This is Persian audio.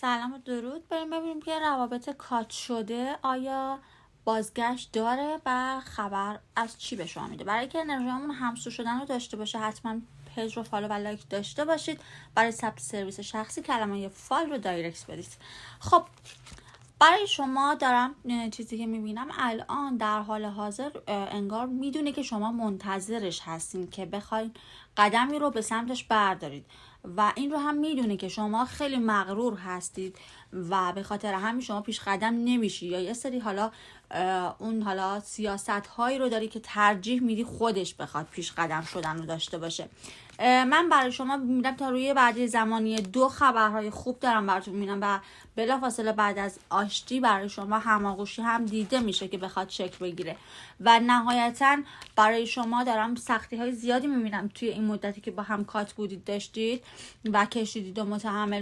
سلام و درود. بریم ببینیم که روابط کات شده آیا بازگشت داره و خبر از چی به شما میده. برای که انرژیامون همسو شدن رو داشته باشه حتما پیج رو فالو و لایک داشته باشید. برای ثبت سرویس شخصی کلمه فایل رو دایرکت بدید. خب برای شما دارم چیزی که میبینم الان در حال حاضر انگار میدونه که شما منتظرش هستین که بخواین قدمی رو به سمتش بردارید و این رو هم میدونه که شما خیلی مغرور هستید و به خاطر همین شما پیش قدم نمیشی یا یه سری حالا سیاست هایی رو داری که ترجیح میدی خودش بخواد پیش قدم شدن رو داشته باشه. من برای شما میرم تا روی بعدی زمانی 2 خبرهای خوب دارم براتون میرم و بلافاصله بعد از آشتی برای شما هماغوشی هم دیده میشه که بخواد شکل بگیره و نهایتا برای شما دارم سختی های زیادی میبینم توی این مدتی که با هم کات بودید داشتید و کشیدید و متحمل